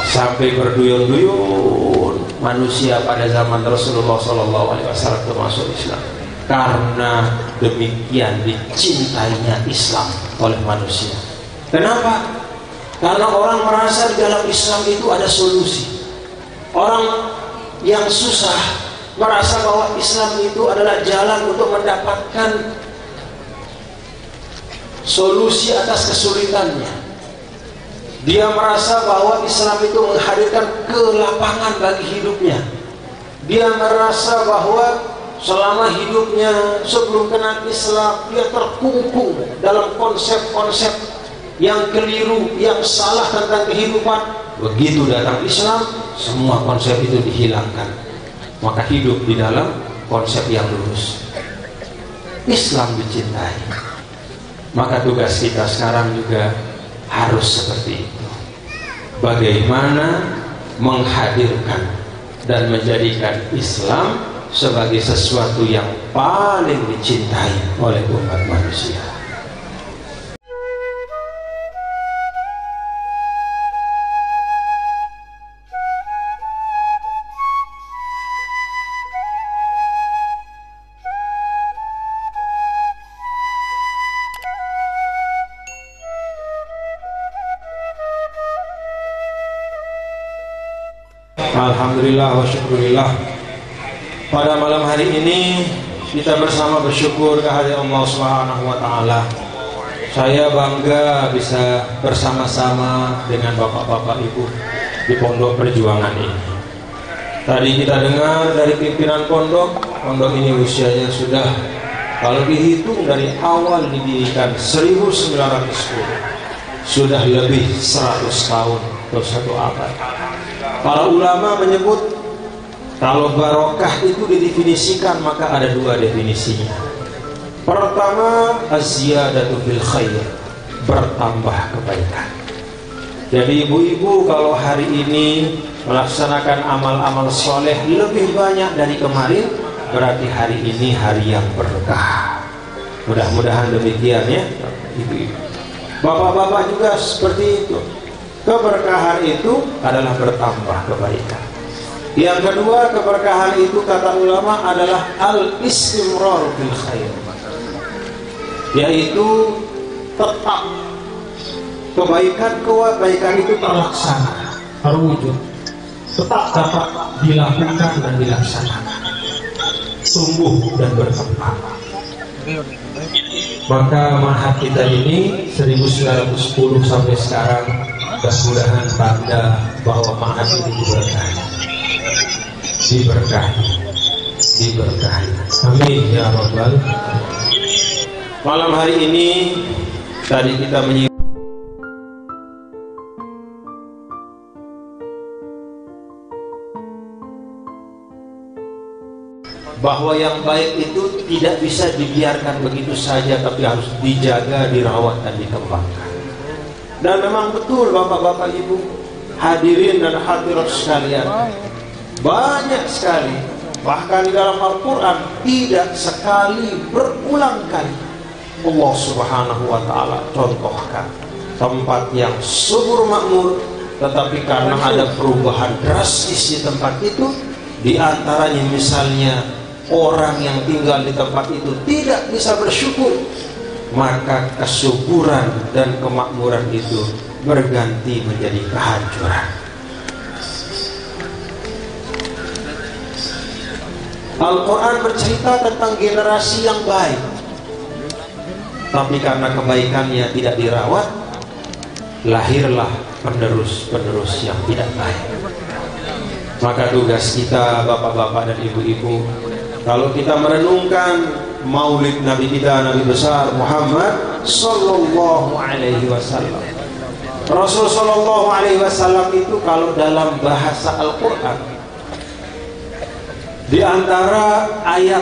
sampai berduyun-duyun manusia pada zaman Rasulullah SAW termasuk Islam. Karena demikian dicintainya Islam oleh manusia. Kenapa? Karena orang merasa di dalam Islam itu ada solusi. Orang yang susah merasa bahwa Islam itu adalah jalan untuk mendapatkan solusi atas kesulitannya. Dia merasa bahwa Islam itu menghadirkan kelapangan bagi hidupnya. Dia merasa bahwa selama hidupnya sebelum kenal Islam dia terkungkung dalam konsep-konsep yang keliru, yang salah tentang kehidupan. Begitu datang Islam, semua konsep itu dihilangkan, maka hidup di dalam konsep yang lurus. Islam dicintai, maka tugas kita sekarang juga harus seperti itu. Bagaimana menghadirkan dan menjadikan Islam sebagai sesuatu yang paling dicintai oleh umat manusia. Alhamdulillah wa syukurillah. Pada malam hari ini kita bersama bersyukur kehadirat Allah Subhanahu wa taala. Saya bangga bisa bersama-sama dengan bapak-bapak ibu di pondok perjuangan ini. Tadi kita dengar dari pimpinan pondok ini usianya sudah, kalau dihitung dari awal didirikan 1910, sudah lebih 100 tahun atau 1 abad. Para ulama menyebut kalau barokah itu didefinisikan maka ada 2 definisinya. Pertama, az-ziyadatu fil khair, bertambah kebaikan. Jadi ibu-ibu kalau hari ini melaksanakan amal-amal soleh lebih banyak dari kemarin, berarti hari ini hari yang berkah. Mudah-mudahan demikian ya ibu-ibu. Bapak-bapak juga seperti itu. Keberkahan itu adalah bertambah kebaikan. Yang kedua, keberkahan itu kata ulama adalah al-istimrar fil khair, yaitu tetap kebaikan itu terlaksana, terwujud, tetap dapat dilakukan dan dilaksanakan, tumbuh dan berkembang. Maka mahat kita ini 1910 sampai sekarang, mudah-mudahan tanda bahwa mahat ini diberkahi. Amin ya rabbal. Malam hari ini tadi kita menyinggung bahwa yang baik itu tidak bisa dibiarkan begitu saja, tapi harus dijaga, dirawat dan dikembangkan. Dan memang betul bapak-bapak ibu, hadirin dan hadirat sekalian, banyak sekali, bahkan di dalam Al-Quran tidak sekali, berulang kali Allah Subhanahu wa ta'ala contohkan tempat yang subur makmur, tetapi karena ada perubahan drastis di tempat itu, di antaranya misalnya orang yang tinggal di tempat itu tidak bisa bersyukur, maka kesuburan dan kemakmuran itu berganti menjadi kehancuran. Al-Quran bercerita tentang generasi yang baik, tapi karena kebaikannya tidak dirawat, lahirlah penerus-penerus yang tidak baik. Maka tugas kita bapak-bapak dan ibu-ibu, kalau kita merenungkan maulid Nabi kita, Nabi besar Muhammad Sallallahu Alaihi Wasallam, Rasul Sallallahu Alaihi Wasallam itu kalau dalam bahasa Al-Quran, di antara ayat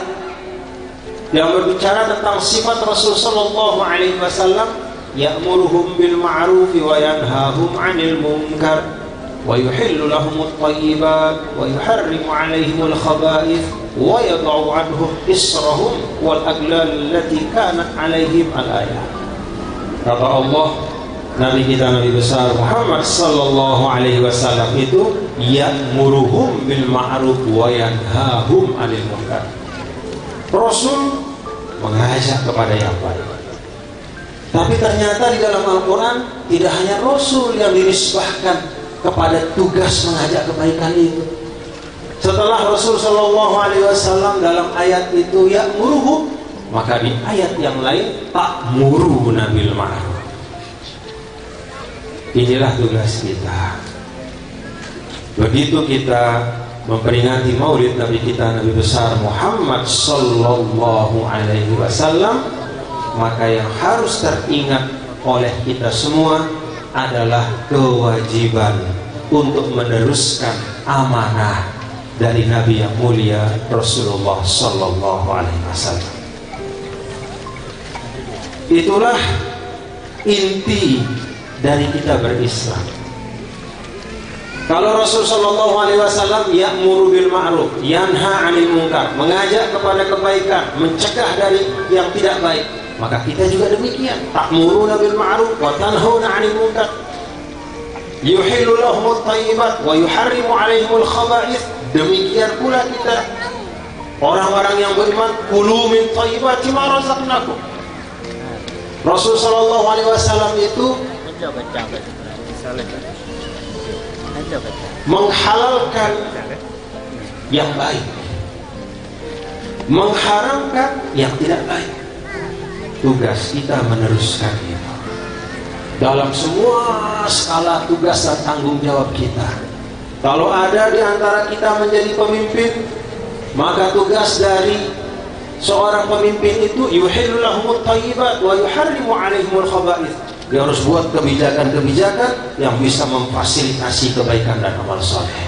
yang berbicara tentang sifat Rasul Sallallahu Alaihi Wasallam, ya'muruhum bil ma'ruf wa yanhahum 'anil munkar wa yuhillu lahumut thayyibat wa yuharrimu 'alaihimul khaba'ith wa yad'u 'anhum israhum wal aglal allati kanat 'alaihim al-ayat. Kata Allah, Nabi kita, Nabi besar Muhammad sallallahu alaihi wasallam itu ya'muruhum bil ma'ruf wa yanhahum 'anil munkar. Rasul mengajak kepada yang baik. Tapi ternyata di dalam Al-Quran tidak hanya Rasul yang dinisbahkan kepada tugas mengajak kebaikan itu. Setelah Rasul sallallahu alaihi wasallam dalam ayat itu ya'muruhum, maka di ayat yang lain ta'muruna bil ma'ruf. Inilah tugas kita. Begitu kita memperingati maulid Nabi kita, Nabi besar Muhammad sallallahu alaihi wasallam, maka yang harus teringat oleh kita semua adalah kewajiban untuk meneruskan amanah dari Nabi yang mulia Rasulullah sallallahu alaihi wasallam. Itulah inti dari kita berislam. Kalau Rasul sallallahu alaihi wasallam ya'muru bil ma'ruf, yanha 'anil munkar, mengajak kepada kebaikan, mencegah dari yang tidak baik, maka kita juga demikian. Ta'muruna bil ma'ruf wa tanhauna 'anil munkar. Yuhillu lahumut thayyibat wa yuharrimu 'alaihimul khaba'ith. Demikian pula kita orang-orang yang beriman, kulu min thayyibati ma razaqnakum. Rasul sallallahu alaihi wasallam itu menghalalkan yang baik, mengharamkan yang tidak baik. Tugas kita meneruskan itu dalam semua skala tugas dan tanggung jawab kita. Kalau ada di antara kita menjadi pemimpin, maka tugas dari seorang pemimpin itu yuhillu lahumut thayyibat wa yuharrimu 'alaihimul khaba'ith. Dia harus buat kebijakan-kebijakan yang bisa memfasilitasi kebaikan dan amal soleh.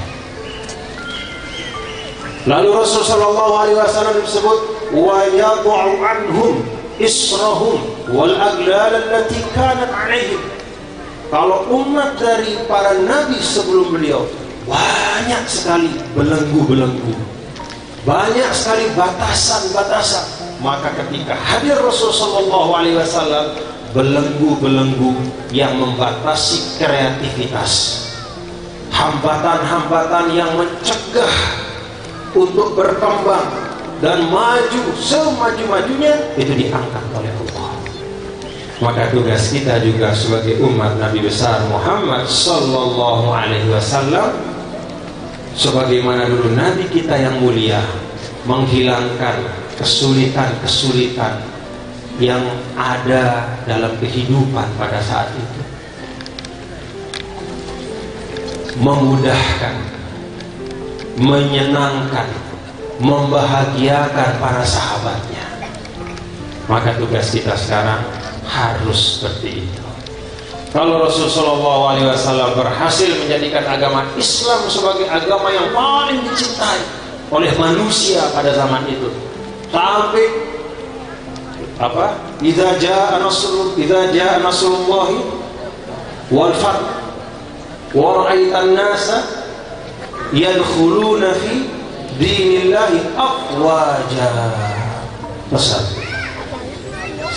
Lalu Rasul sallallahu alaihi wasallam disebut wa yad'u anhum israhum wal aglal allati kanat 'alaihim. Kalau umat dari para nabi sebelum beliau, banyak sekali belenggu-belenggu, banyak sekali batasan-batasan. Maka ketika hadir Rasul sallallahu alaihi wasallam, belenggu-belenggu yang membatasi kreativitas, hambatan-hambatan yang mencegah untuk berkembang dan maju semaju-majunya, itu diangkat oleh Allah. Maka tugas kita juga sebagai umat Nabi besar Muhammad sallallahu alaihi wasallam, sebagaimana dulu Nabi kita yang mulia menghilangkan kesulitan-kesulitan yang ada dalam kehidupan pada saat itu, memudahkan, menyenangkan, membahagiakan para sahabatnya. Maka tugas kita sekarang harus seperti itu. Kalau Rasulullah SAW berhasil menjadikan agama Islam sebagai agama yang paling dicintai oleh manusia pada zaman itu, sampai idza jaa nasrullahi wal fath wa ra'aitan nasa yadkhuluna fi dinillahi afwaja.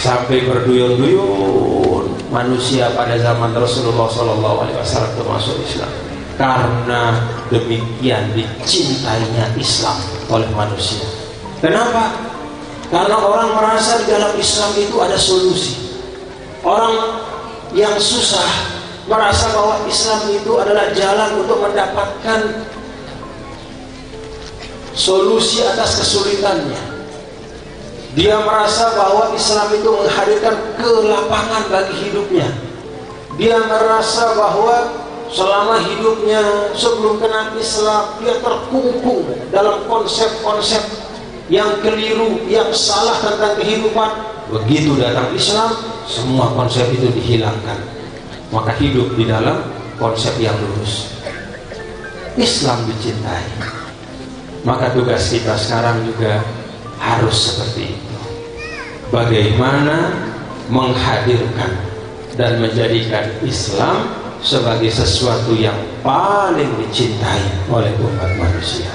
Sampai berduyun-duyun manusia pada zaman Rasulullah SAW itu masuk Islam, karena demikian dicintainya Islam oleh manusia. Kenapa? Karena orang merasa di dalam Islam itu ada solusi. Orang yang susah merasa bahwa Islam itu adalah jalan untuk mendapatkan solusi atas kesulitannya. Dia merasa bahwa Islam itu menghadirkan kelapangan bagi hidupnya. Dia merasa bahwa selama hidupnya sebelum kenal Islam, dia terkungkung dalam konsep-konsep yang keliru, yang salah tentang kehidupan. Begitu datang Islam, semua konsep itu dihilangkan, maka hidup di dalam konsep yang lurus. Islam dicintai. Maka tugas kita sekarang juga harus seperti itu. Bagaimana menghadirkan dan menjadikan Islam sebagai sesuatu yang paling dicintai oleh umat manusia.